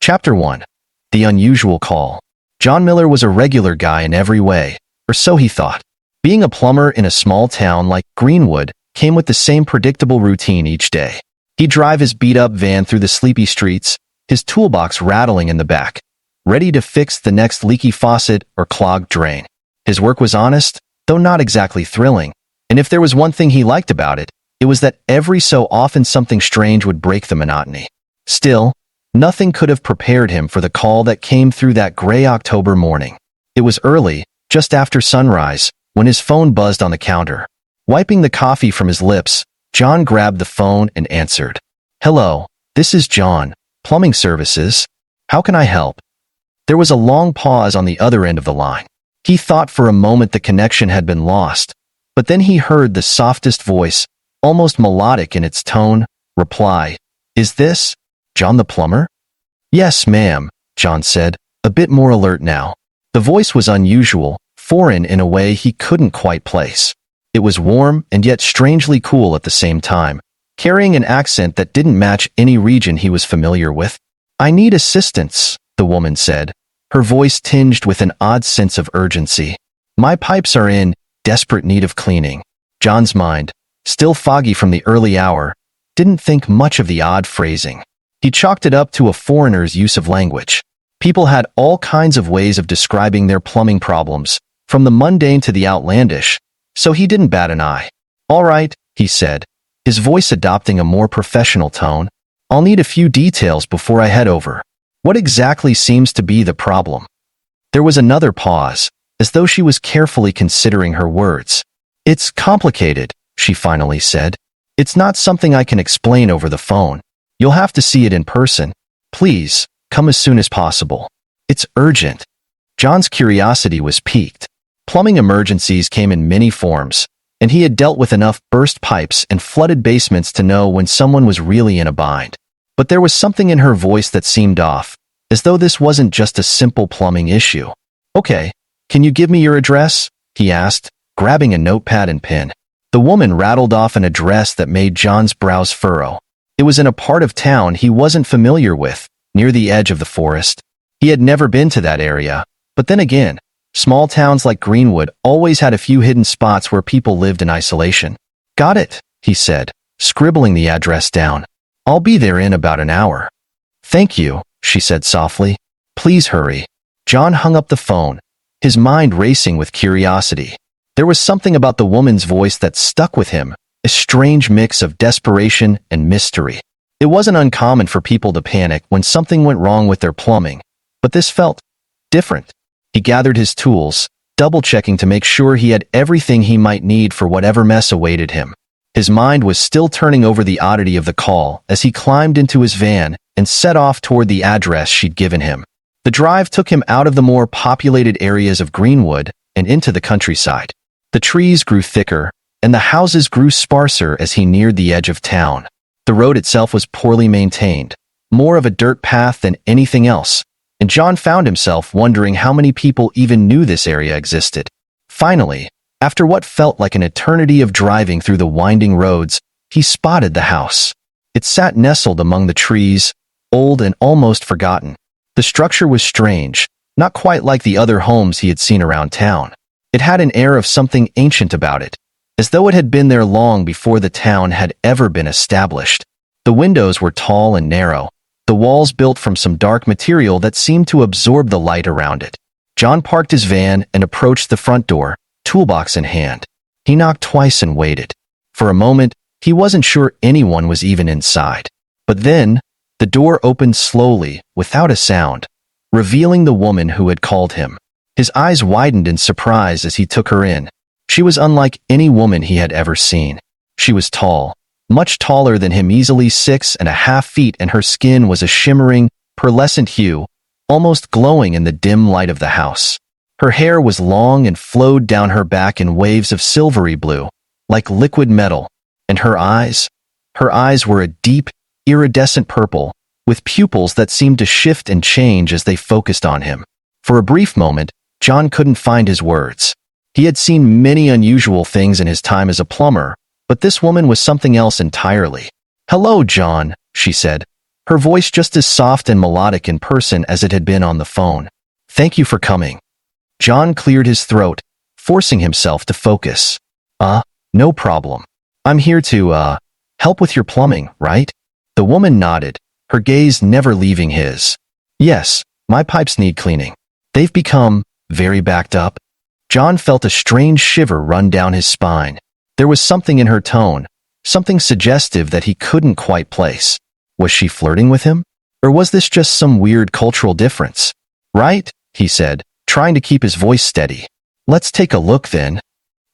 Chapter 1. The Unusual Call. John Miller was a regular guy in every way, or so he thought. Being a plumber in a small town like Greenwood came with the same predictable routine each day. He'd drive his beat-up van through the sleepy streets, his toolbox rattling in the back, ready to fix the next leaky faucet or clogged drain. His work was honest, though not exactly thrilling, and if there was one thing he liked about it, it was that every so often something strange would break the monotony. Still, nothing could have prepared him for the call that came through that gray October morning. It was early, just after sunrise, when his phone buzzed on the counter. Wiping the coffee from his lips, John grabbed the phone and answered. "Hello, this is John, Plumbing Services. How can I help?" There was a long pause on the other end of the line. He thought for a moment the connection had been lost, but then he heard the softest voice, almost melodic in its tone, reply, "Is this John the plumber?" "Yes, ma'am," John said, a bit more alert now. The voice was unusual, foreign in a way he couldn't quite place. It was warm and yet strangely cool at the same time, carrying an accent that didn't match any region he was familiar with. "I need assistance," the woman said, her voice tinged with an odd sense of urgency. "My pipes are in desperate need of cleaning." John's mind, still foggy from the early hour, didn't think much of the odd phrasing. He chalked it up to a foreigner's use of language. People had all kinds of ways of describing their plumbing problems, from the mundane to the outlandish, so he didn't bat an eye. "All right," he said, his voice adopting a more professional tone. "I'll need a few details before I head over. What exactly seems to be the problem?" There was another pause, as though she was carefully considering her words. "It's complicated," she finally said. "It's not something I can explain over the phone. You'll have to see it in person. Please, come as soon as possible. It's urgent." John's curiosity was piqued. Plumbing emergencies came in many forms, and he had dealt with enough burst pipes and flooded basements to know when someone was really in a bind. But there was something in her voice that seemed off, as though this wasn't just a simple plumbing issue. "Okay, can you give me your address?" he asked, grabbing a notepad and pen. The woman rattled off an address that made John's brows furrow. It was in a part of town he wasn't familiar with, near the edge of the forest. He had never been to that area, but then again, small towns like Greenwood always had a few hidden spots where people lived in isolation. "Got it," he said, scribbling the address down. "I'll be there in about an hour." "Thank you," she said softly. "Please hurry." John hung up the phone, his mind racing with curiosity. There was something about the woman's voice that stuck with him, a strange mix of desperation and mystery. It wasn't uncommon for people to panic when something went wrong with their plumbing, but this felt different. He gathered his tools, double-checking to make sure he had everything he might need for whatever mess awaited him. His mind was still turning over the oddity of the call as he climbed into his van and set off toward the address she'd given him. The drive took him out of the more populated areas of Greenwood and into the countryside. The trees grew thicker, and the houses grew sparser as he neared the edge of town. The road itself was poorly maintained, more of a dirt path than anything else, and John found himself wondering how many people even knew this area existed. Finally, after what felt like an eternity of driving through the winding roads, he spotted the house. It sat nestled among the trees, old and almost forgotten. The structure was strange, not quite like the other homes he had seen around town. It had an air of something ancient about it, as though it had been there long before the town had ever been established. The windows were tall and narrow, the walls built from some dark material that seemed to absorb the light around it. John parked his van and approached the front door, toolbox in hand. He knocked twice and waited. For a moment, he wasn't sure anyone was even inside. But then, the door opened slowly, without a sound, revealing the woman who had called him. His eyes widened in surprise as he took her in. She was unlike any woman he had ever seen. She was tall, much taller than him, easily 6.5 feet, and her skin was a shimmering, pearlescent hue, almost glowing in the dim light of the house. Her hair was long and flowed down her back in waves of silvery blue, like liquid metal, and her eyes were a deep, iridescent purple, with pupils that seemed to shift and change as they focused on him. For a brief moment, John couldn't find his words. He had seen many unusual things in his time as a plumber, but this woman was something else entirely. "Hello, John," she said, her voice just as soft and melodic in person as it had been on the phone. "Thank you for coming." John cleared his throat, forcing himself to focus. No problem. I'm here to, help with your plumbing, right?" The woman nodded, her gaze never leaving his. "Yes, my pipes need cleaning. They've become very backed up." John felt a strange shiver run down his spine. There was something in her tone, something suggestive that he couldn't quite place. Was she flirting with him? Or was this just some weird cultural difference? "Right," he said, trying to keep his voice steady. "Let's take a look then."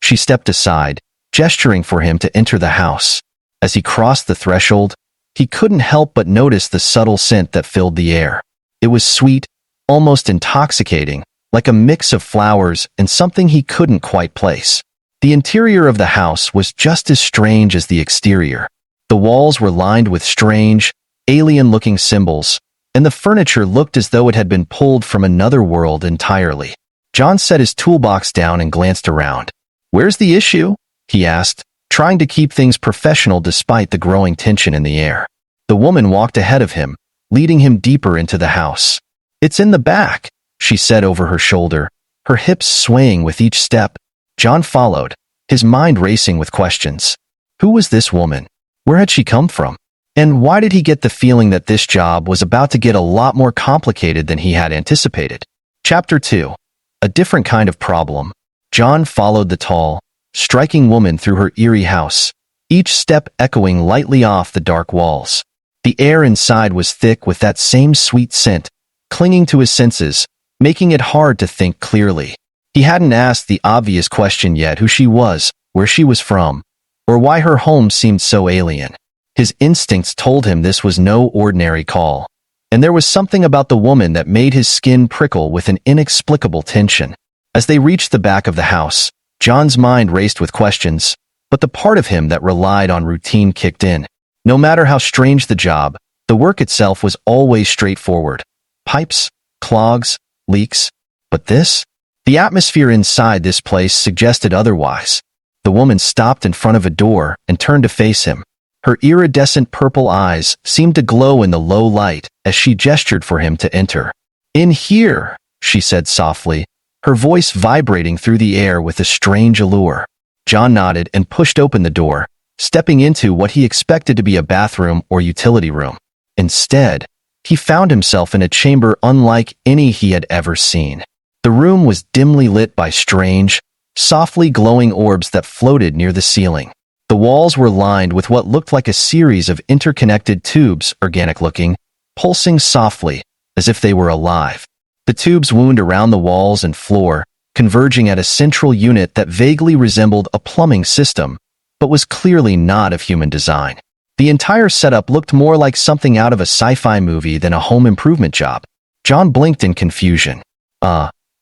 She stepped aside, gesturing for him to enter the house. As he crossed the threshold, he couldn't help but notice the subtle scent that filled the air. It was sweet, almost intoxicating, like a mix of flowers and something he couldn't quite place. The interior of the house was just as strange as the exterior. The walls were lined with strange, alien-looking symbols, and the furniture looked as though it had been pulled from another world entirely. John set his toolbox down and glanced around. "Where's the issue?" he asked, trying to keep things professional despite the growing tension in the air. The woman walked ahead of him, leading him deeper into the house. "It's in the back," she said over her shoulder, her hips swaying with each step. John followed, his mind racing with questions. Who was this woman? Where had she come from? And why did he get the feeling that this job was about to get a lot more complicated than he had anticipated? Chapter 2. A different kind of problem. John followed the tall, striking woman through her eerie house, each step echoing lightly off the dark walls. The air inside was thick with that same sweet scent, clinging to his senses, making it hard to think clearly. He hadn't asked the obvious question yet: who she was, where she was from, or why her home seemed so alien. His instincts told him this was no ordinary call, and there was something about the woman that made his skin prickle with an inexplicable tension. As they reached the back of the house, John's mind raced with questions, but the part of him that relied on routine kicked in. No matter how strange the job, the work itself was always straightforward. Pipes, clogs, leaks. But this? The atmosphere inside this place suggested otherwise. The woman stopped in front of a door and turned to face him. Her iridescent purple eyes seemed to glow in the low light as she gestured for him to enter. "In here," she said softly, her voice vibrating through the air with a strange allure. John nodded and pushed open the door, stepping into what he expected to be a bathroom or utility room. Instead, he found himself in a chamber unlike any he had ever seen. The room was dimly lit by strange, softly glowing orbs that floated near the ceiling. The walls were lined with what looked like a series of interconnected tubes, organic-looking, pulsing softly, as if they were alive. The tubes wound around the walls and floor, converging at a central unit that vaguely resembled a plumbing system, but was clearly not of human design. The entire setup looked more like something out of a sci-fi movie than a home improvement job. John blinked in confusion.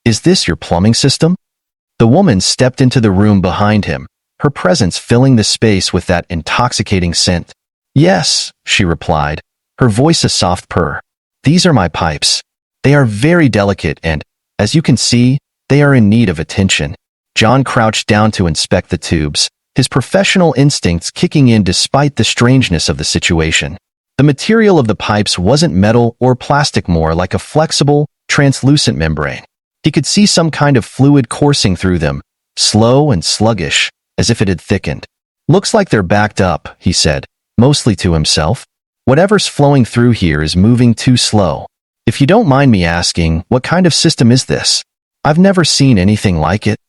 Is this your plumbing system?" The woman stepped into the room behind him, her presence filling the space with that intoxicating scent. "Yes," she replied, her voice a soft purr. "These are my pipes. They are very delicate and, as you can see, they are in need of attention." John crouched down to inspect the tubes, his professional instincts kicking in despite the strangeness of the situation. The material of the pipes wasn't metal or plastic, more like a flexible, translucent membrane. He could see some kind of fluid coursing through them, slow and sluggish, as if it had thickened. "Looks like they're backed up," he said, mostly to himself. "Whatever's flowing through here is moving too slow. If you don't mind me asking, what kind of system is this? I've never seen anything like it."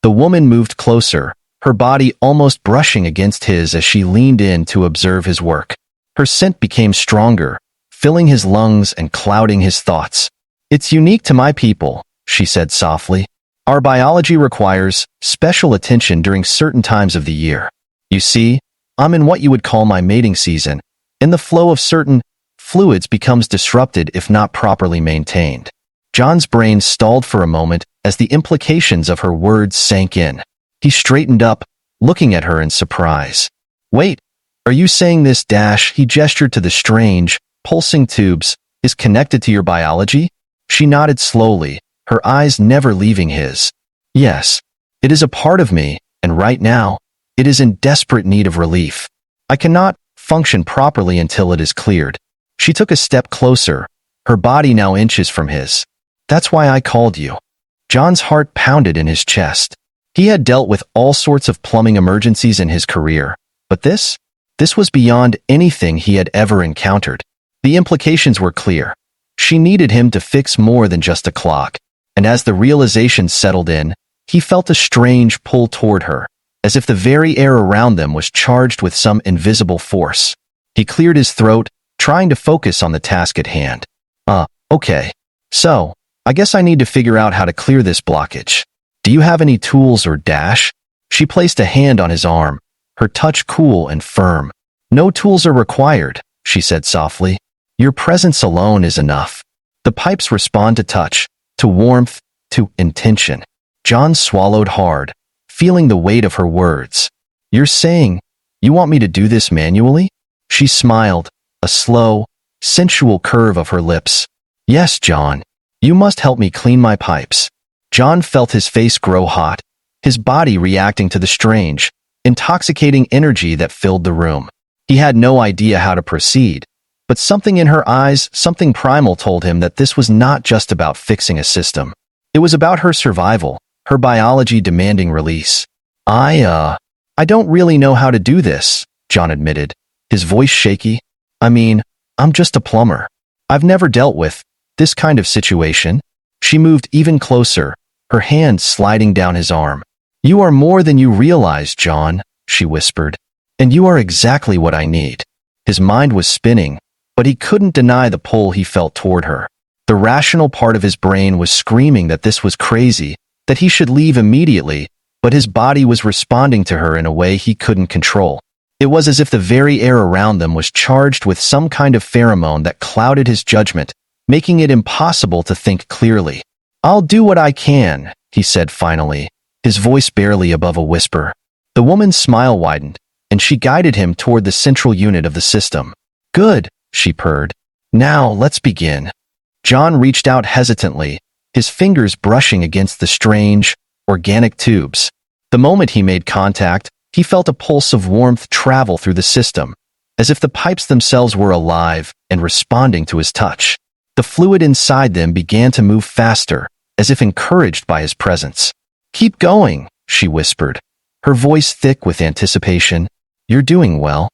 The woman moved closer, her body almost brushing against his as she leaned in to observe his work. Her scent became stronger, filling his lungs and clouding his thoughts. "It's unique to my people," she said softly. "Our biology requires special attention during certain times of the year. You see, I'm in what you would call my mating season, and the flow of certain fluids becomes disrupted if not properly maintained." John's brain stalled for a moment as the implications of her words sank in. He straightened up, looking at her in surprise. "Wait, are you saying this dash," he gestured to the strange, pulsing tubes, "is connected to your biology?" She nodded slowly, her eyes never leaving his. "Yes, it is a part of me, and right now, it is in desperate need of relief. I cannot function properly until it is cleared." She took a step closer, her body now inches from his. That's why I called you. John's heart pounded in his chest. He had dealt with all sorts of plumbing emergencies in his career, but this was beyond anything he had ever encountered. The implications were clear. She needed him to fix more than just a clock, and as the realization settled in, he felt a strange pull toward her, as if the very air around them was charged with some invisible force. He cleared his throat, trying to focus on the task at hand. Okay. So, I guess I need to figure out how to clear this blockage. Do you have any tools or dash? She placed a hand on his arm, her touch cool and firm. No tools are required, she said softly. Your presence alone is enough. The pipes respond to touch, to warmth, to intention. John swallowed hard, feeling the weight of her words. You're saying, you want me to do this manually? She smiled, a slow, sensual curve of her lips. Yes, John. You must help me clean my pipes. John felt his face grow hot, his body reacting to the strange, intoxicating energy that filled the room. He had no idea how to proceed, but something in her eyes, something primal told him that this was not just about fixing a system. It was about her survival, her biology demanding release. I don't really know how to do this, John admitted, his voice shaky. I mean, I'm just a plumber. I've never dealt with this kind of situation. She moved even closer, her hand sliding down his arm. You are more than you realize, John, she whispered, and you are exactly what I need. His mind was spinning, but he couldn't deny the pull he felt toward her. The rational part of his brain was screaming that this was crazy, that he should leave immediately, but his body was responding to her in a way he couldn't control. It was as if the very air around them was charged with some kind of pheromone that clouded his judgment, making it impossible to think clearly. I'll do what I can, he said finally, his voice barely above a whisper. The woman's smile widened, and she guided him toward the central unit of the system. Good, she purred. Now, let's begin. John reached out hesitantly, his fingers brushing against the strange, organic tubes. The moment he made contact, he felt a pulse of warmth travel through the system, as if the pipes themselves were alive and responding to his touch. The fluid inside them began to move faster, as if encouraged by his presence. Keep going, she whispered, her voice thick with anticipation. You're doing well.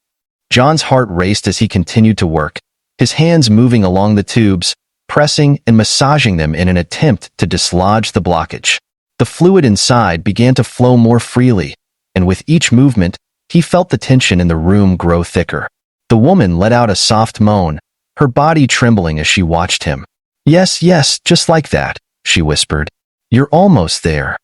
John's heart raced as he continued to work, his hands moving along the tubes, pressing and massaging them in an attempt to dislodge the blockage. The fluid inside began to flow more freely, and with each movement, he felt the tension in the room grow thicker. The woman let out a soft moan, her body trembling as she watched him. Yes, just like that, she whispered. You're almost there.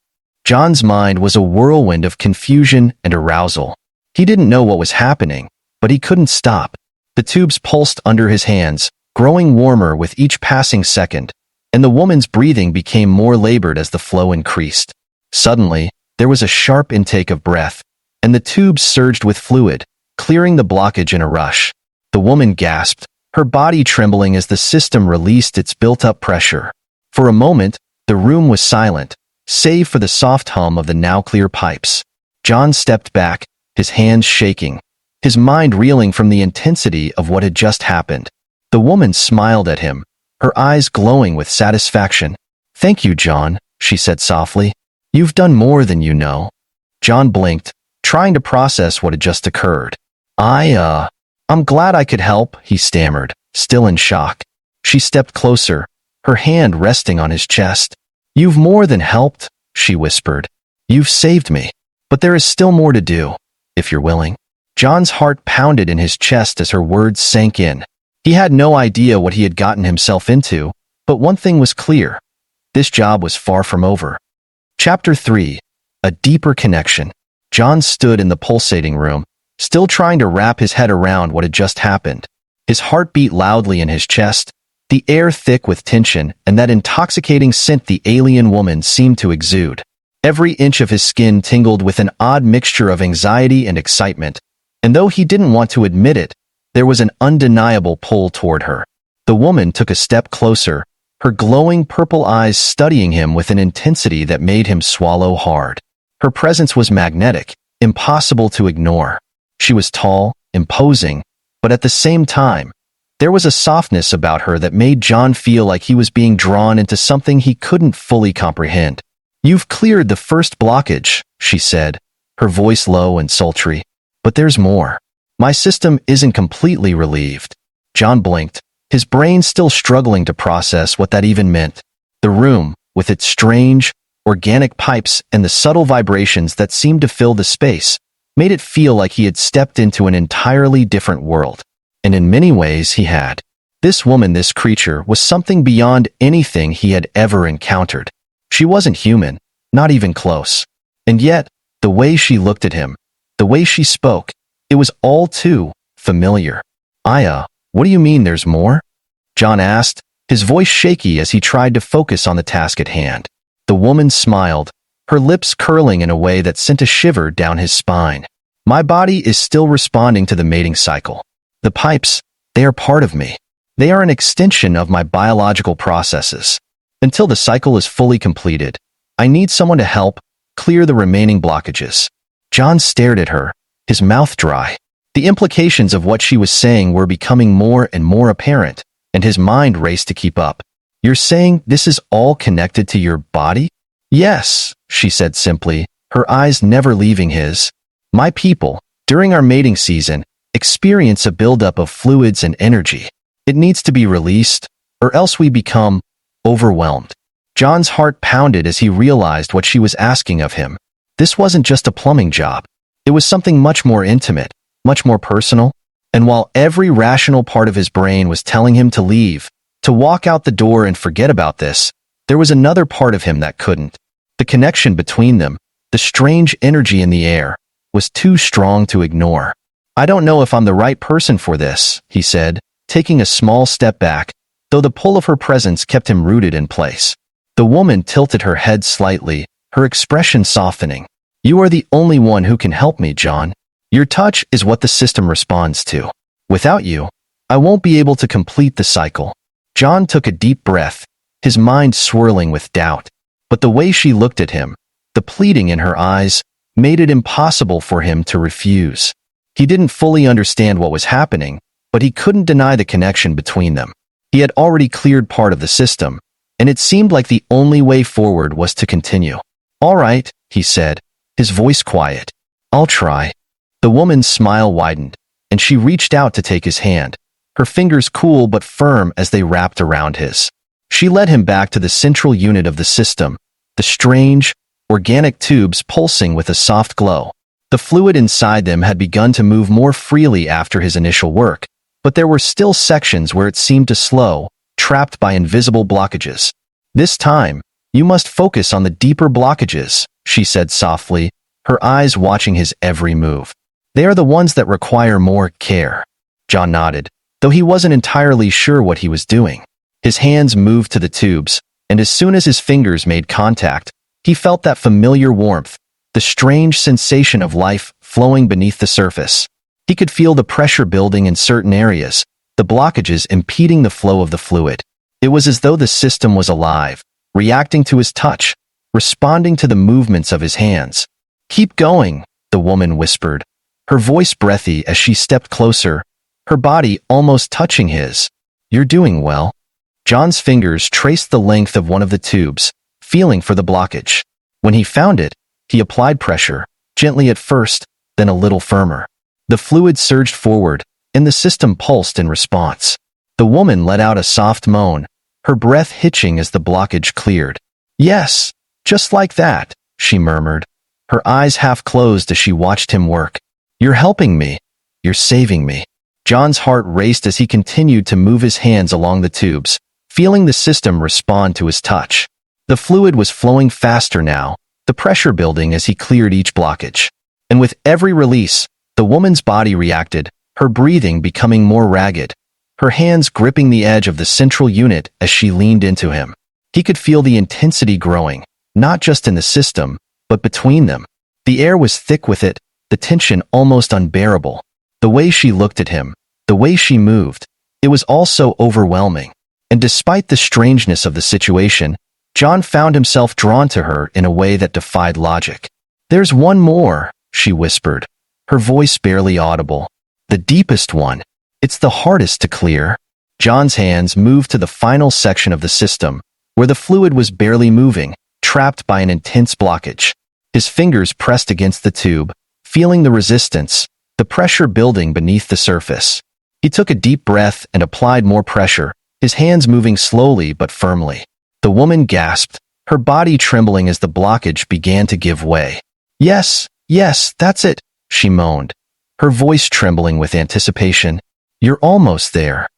John's mind was a whirlwind of confusion and arousal. He didn't know what was happening, but he couldn't stop. The tubes pulsed under his hands, growing warmer with each passing second, and the woman's breathing became more labored as the flow increased. Suddenly, there was a sharp intake of breath, and the tubes surged with fluid, clearing the blockage in a rush. The woman gasped, her body trembling as the system released its built-up pressure. For a moment, the room was silent, save for the soft hum of the now clear pipes. John stepped back, his hands shaking, his mind reeling from the intensity of what had just happened. The woman smiled at him, her eyes glowing with satisfaction. Thank you, John, she said softly. You've done more than you know. John blinked, trying to process what had just occurred. I'm glad I could help, he stammered, still in shock. She stepped closer, her hand resting on his chest. You've more than helped, she whispered. You've saved me. But there is still more to do, if you're willing. John's heart pounded in his chest as her words sank in. He had no idea what he had gotten himself into, but one thing was clear. This job was far from over. Chapter 3. A Deeper Connection. John stood in the pulsating room, still trying to wrap his head around what had just happened. His heart beat loudly in his chest, the air thick with tension and that intoxicating scent the alien woman seemed to exude. Every inch of his skin tingled with an odd mixture of anxiety and excitement, and though he didn't want to admit it, there was an undeniable pull toward her. The woman took a step closer, her glowing purple eyes studying him with an intensity that made him swallow hard. Her presence was magnetic, impossible to ignore. She was tall, imposing, but at the same time, There was a softness about her that made John feel like he was being drawn into something he couldn't fully comprehend. "You've cleared the first blockage," she said, her voice low and sultry. "But there's more. My system isn't completely relieved." John blinked, his brain still struggling to process what that even meant. The room, with its strange, organic pipes and the subtle vibrations that seemed to fill the space, made it feel like he had stepped into an entirely different world. And in many ways he had. This woman, this creature, was something beyond anything he had ever encountered. She wasn't human, not even close. And yet, the way she looked at him, the way she spoke, it was all too familiar. What do you mean there's more?" John asked, his voice shaky as he tried to focus on the task at hand. The woman smiled, her lips curling in a way that sent a shiver down his spine. "My body is still responding to the mating cycle. The pipes, they are part of me. They are an extension of my biological processes. Until the cycle is fully completed, I need someone to help clear the remaining blockages." John stared at her, his mouth dry. The implications of what she was saying were becoming more and more apparent, and his mind raced to keep up. "You're saying this is all connected to your body?" "Yes," she said simply, her eyes never leaving his. "My people, during our mating season, experience a buildup of fluids and energy. It needs to be released, or else we become overwhelmed." John's heart pounded as he realized what she was asking of him. This wasn't just a plumbing job. It was something much more intimate, much more personal. And while every rational part of his brain was telling him to leave, to walk out the door and forget about this, there was another part of him that couldn't. The connection between them, the strange energy in the air, was too strong to ignore. "I don't know if I'm the right person for this," he said, taking a small step back, though the pull of her presence kept him rooted in place. The woman tilted her head slightly, her expression softening. "You are the only one who can help me, John. Your touch is what the system responds to. Without you, I won't be able to complete the cycle." John took a deep breath, his mind swirling with doubt. But the way she looked at him, the pleading in her eyes, made it impossible for him to refuse. He didn't fully understand what was happening, but he couldn't deny the connection between them. He had already cleared part of the system, and it seemed like the only way forward was to continue. "All right," he said, his voice quiet. "I'll try." The woman's smile widened, and she reached out to take his hand, her fingers cool but firm as they wrapped around his. She led him back to the central unit of the system, the strange, organic tubes pulsing with a soft glow. The fluid inside them had begun to move more freely after his initial work, but there were still sections where it seemed to slow, trapped by invisible blockages. "This time, you must focus on the deeper blockages," she said softly, her eyes watching his every move. "They are the ones that require more care." John nodded, though he wasn't entirely sure what he was doing. His hands moved to the tubes, and as soon as his fingers made contact, he felt that familiar warmth, the strange sensation of life flowing beneath the surface. He could feel the pressure building in certain areas, the blockages impeding the flow of the fluid. It was as though the system was alive, reacting to his touch, responding to the movements of his hands. "Keep going," the woman whispered, her voice breathy as she stepped closer, her body almost touching his. "You're doing well." John's fingers traced the length of one of the tubes, feeling for the blockage. When he found it, he applied pressure, gently at first, then a little firmer. The fluid surged forward, and the system pulsed in response. The woman let out a soft moan, her breath hitching as the blockage cleared. "Yes, just like that," she murmured, her eyes half closed as she watched him work. "You're helping me. You're saving me." John's heart raced as he continued to move his hands along the tubes, feeling the system respond to his touch. The fluid was flowing faster now, the pressure building as he cleared each blockage. And with every release, the woman's body reacted, her breathing becoming more ragged, her hands gripping the edge of the central unit as she leaned into him. He could feel the intensity growing, not just in the system, but between them. The air was thick with it, the tension almost unbearable. The way she looked at him, the way she moved, it was all so overwhelming. And despite the strangeness of the situation, John found himself drawn to her in a way that defied logic. "There's one more," she whispered, her voice barely audible. "The deepest one. It's the hardest to clear." John's hands moved to the final section of the system, where the fluid was barely moving, trapped by an intense blockage. His fingers pressed against the tube, feeling the resistance, the pressure building beneath the surface. He took a deep breath and applied more pressure, his hands moving slowly but firmly. The woman gasped, her body trembling as the blockage began to give way. Yes, that's it, she moaned, her voice trembling with anticipation. You're almost there.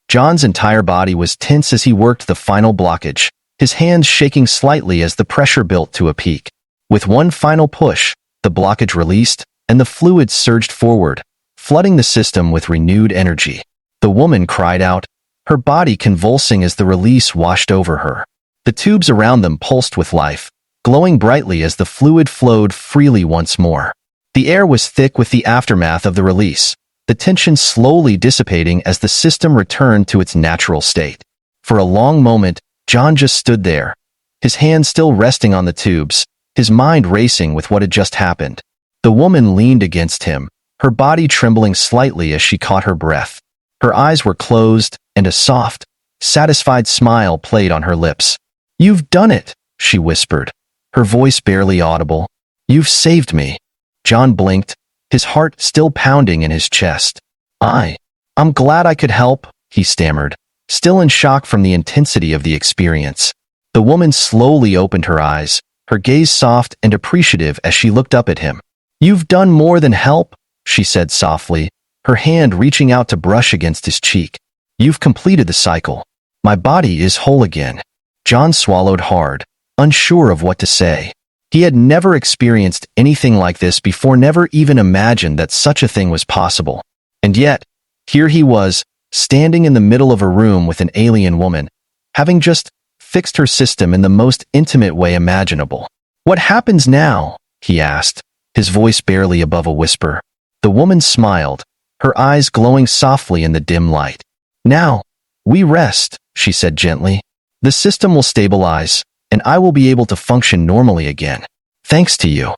John's entire body was tense as he worked the final blockage, his hands shaking slightly as the pressure built to a peak. With one final push, the blockage released, and the fluid surged forward, flooding the system with renewed energy. The woman cried out, her body convulsing as the release washed over her. The tubes around them pulsed with life, glowing brightly as the fluid flowed freely once more. The air was thick with the aftermath of the release, the tension slowly dissipating as the system returned to its natural state. For a long moment, John just stood there, his hands still resting on the tubes, his mind racing with what had just happened. The woman leaned against him, her body trembling slightly as she caught her breath. Her eyes were closed, and a soft, satisfied smile played on her lips. You've done it, she whispered, her voice barely audible. You've saved me. John blinked, his heart still pounding in his chest. I'm glad I could help, he stammered, still in shock from the intensity of the experience. The woman slowly opened her eyes, her gaze soft and appreciative as she looked up at him. You've done more than help, she said softly, her hand reaching out to brush against his cheek. You've completed the cycle. My body is whole again. John swallowed hard, unsure of what to say. He had never experienced anything like this before, never even imagined that such a thing was possible. And yet, here he was, standing in the middle of a room with an alien woman, having just fixed her system in the most intimate way imaginable. What happens now? He asked, his voice barely above a whisper. The woman smiled, her eyes glowing softly in the dim light. Now, we rest, she said gently. The system will stabilize, and I will be able to function normally again. Thanks to you.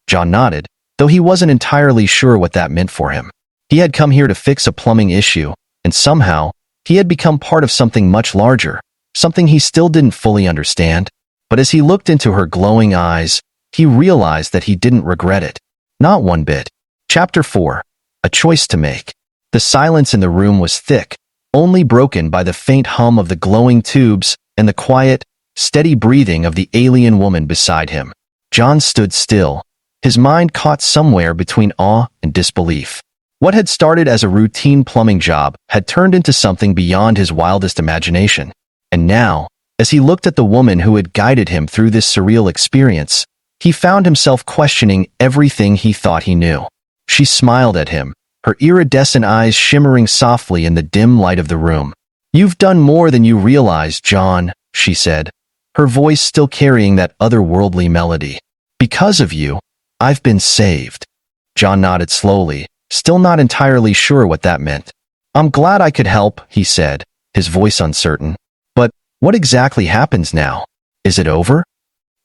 John nodded, though he wasn't entirely sure what that meant for him. He had come here to fix a plumbing issue, and somehow, he had become part of something much larger, something he still didn't fully understand. But as he looked into her glowing eyes, he realized that he didn't regret it. Not one bit. Chapter 4. A Choice to Make. The silence in the room was thick, only broken by the faint hum of the glowing tubes and the quiet, steady breathing of the alien woman beside him. John stood still, his mind caught somewhere between awe and disbelief. What had started as a routine plumbing job had turned into something beyond his wildest imagination. And now, as he looked at the woman who had guided him through this surreal experience, he found himself questioning everything he thought he knew. She smiled at him, her iridescent eyes shimmering softly in the dim light of the room. You've done more than you realize, John, she said, her voice still carrying that otherworldly melody. Because of you, I've been saved. John nodded slowly, still not entirely sure what that meant. I'm glad I could help, he said, his voice uncertain. But what exactly happens now? Is it over?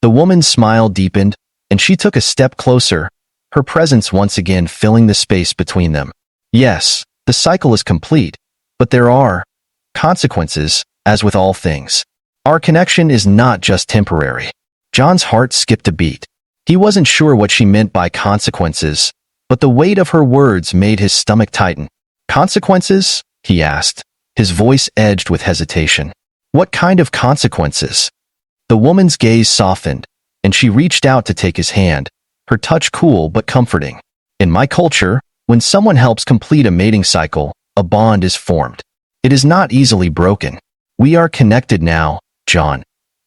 The woman's smile deepened, and she took a step closer, her presence once again filling the space between them. Yes, the cycle is complete, but there are consequences, as with all things. Our connection is not just temporary. John's heart skipped a beat. He wasn't sure what she meant by consequences, but the weight of her words made his stomach tighten. Consequences? He asked, his voice edged with hesitation. What kind of consequences? The woman's gaze softened, and she reached out to take his hand, her touch cool but comforting. In my culture, when someone helps complete a mating cycle, a bond is formed. It is not easily broken. We are connected now, John,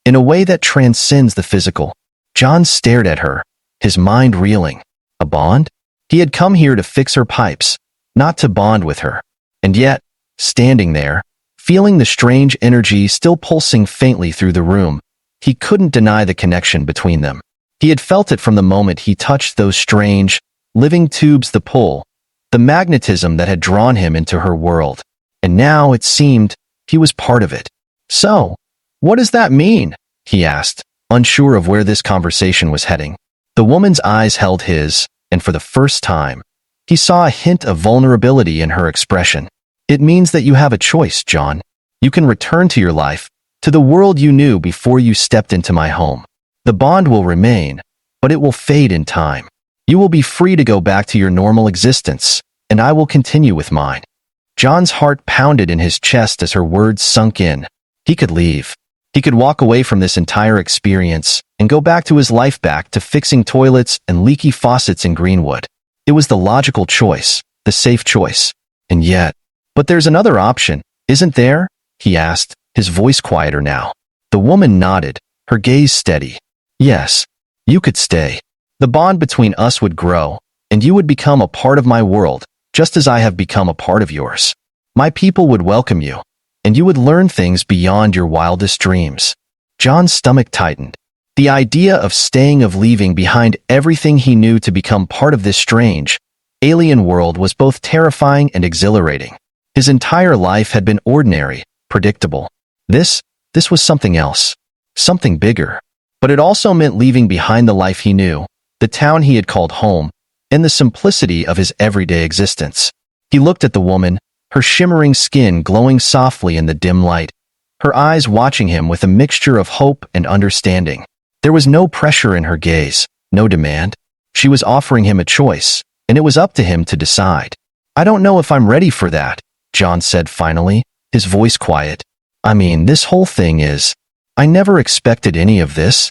in a way that transcends the physical. John stared at her, his mind reeling. A bond? He had come here to fix her pipes, not to bond with her. And yet, standing there, feeling the strange energy still pulsing faintly through the room, he couldn't deny the connection between them. He had felt it from the moment he touched those strange, living tubes, the pull, the magnetism that had drawn him into her world. And now, it seemed, he was part of it. So, what does that mean? He asked, unsure of where this conversation was heading. The woman's eyes held his, and for the first time, he saw a hint of vulnerability in her expression. It means that you have a choice, John. You can return to your life, to the world you knew before you stepped into my home. The bond will remain, but it will fade in time. You will be free to go back to your normal existence, and I will continue with mine." John's heart pounded in his chest as her words sunk in. He could leave. He could walk away from this entire experience and go back to his life, back to fixing toilets and leaky faucets in Greenwood. It was the logical choice, the safe choice. And yet, "But there's another option, isn't there?" he asked, his voice quieter now. The woman nodded, her gaze steady. "Yes, you could stay. The bond between us would grow, and you would become a part of my world, just as I have become a part of yours. My people would welcome you, and you would learn things beyond your wildest dreams." John's stomach tightened. The idea of staying, of leaving behind everything he knew to become part of this strange, alien world was both terrifying and exhilarating. His entire life had been ordinary, predictable. This was something else, something bigger. But it also meant leaving behind the life he knew, the town he had called home, and the simplicity of his everyday existence. He looked at the woman, her shimmering skin glowing softly in the dim light, her eyes watching him with a mixture of hope and understanding. There was no pressure in her gaze, no demand. She was offering him a choice, and it was up to him to decide. "I don't know if I'm ready for that," John said finally, his voice quiet. "I mean, this whole thing is... I never expected any of this."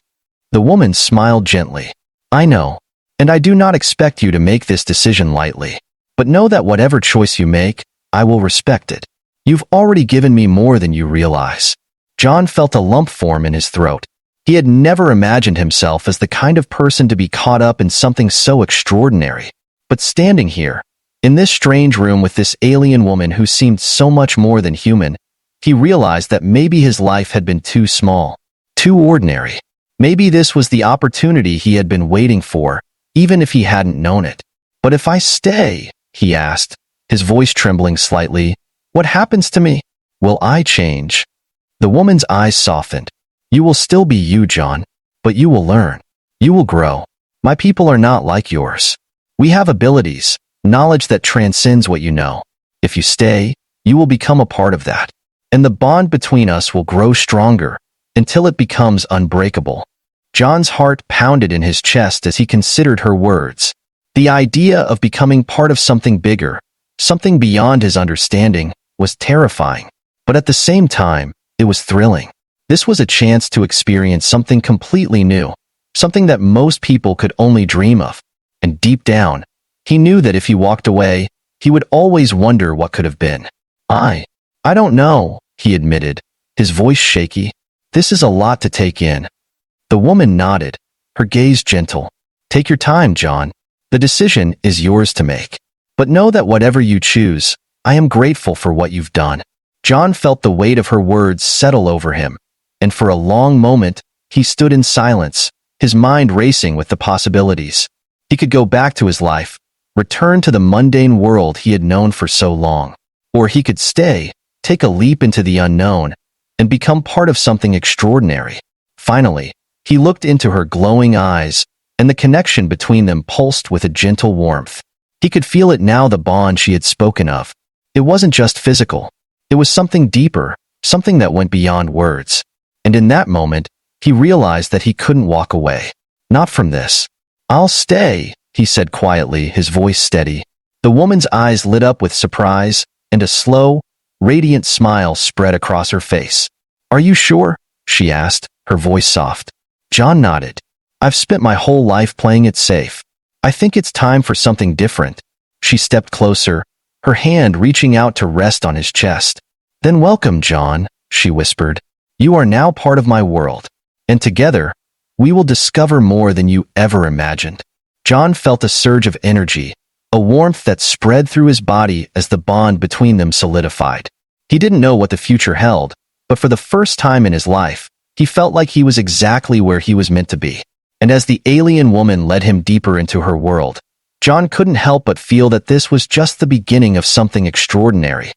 The woman smiled gently. "I know, and I do not expect you to make this decision lightly. But know that whatever choice you make, I will respect it. You've already given me more than you realize." John felt a lump form in his throat. He had never imagined himself as the kind of person to be caught up in something so extraordinary. But standing here, in this strange room with this alien woman who seemed so much more than human, he realized that maybe his life had been too small, too ordinary. Maybe this was the opportunity he had been waiting for, even if he hadn't known it. "But if I stay," he asked, his voice trembling slightly, "what happens to me? Will I change?" The woman's eyes softened. "You will still be you, John, but you will learn. You will grow. My people are not like yours. We have abilities, knowledge that transcends what you know. If you stay, you will become a part of that. And the bond between us will grow stronger, until it becomes unbreakable." John's heart pounded in his chest as he considered her words. The idea of becoming part of something bigger, something beyond his understanding, was terrifying. But at the same time, it was thrilling. This was a chance to experience something completely new, something that most people could only dream of. And deep down, he knew that if he walked away, he would always wonder what could have been. I don't know," he admitted, his voice shaky. "This is a lot to take in." The woman nodded, her gaze gentle. "Take your time, John. The decision is yours to make. But know that whatever you choose, I am grateful for what you've done." John felt the weight of her words settle over him, and for a long moment, he stood in silence, his mind racing with the possibilities. He could go back to his life, return to the mundane world he had known for so long. Or he could stay, take a leap into the unknown, and become part of something extraordinary. Finally, he looked into her glowing eyes, and the connection between them pulsed with a gentle warmth. He could feel it now, the bond she had spoken of. It wasn't just physical. It was something deeper, something that went beyond words. And in that moment, he realized that he couldn't walk away. Not from this. "I'll stay," he said quietly, his voice steady. The woman's eyes lit up with surprise, and a slow, radiant smile spread across her face. "Are you sure?" she asked, her voice soft. John nodded. "I've spent my whole life playing it safe. I think it's time for something different." She stepped closer, her hand reaching out to rest on his chest. "Then welcome, John," she whispered. "You are now part of my world, and together, we will discover more than you ever imagined." John felt a surge of energy, a warmth that spread through his body as the bond between them solidified. He didn't know what the future held, but for the first time in his life, he felt like he was exactly where he was meant to be. And as the alien woman led him deeper into her world, John couldn't help but feel that this was just the beginning of something extraordinary.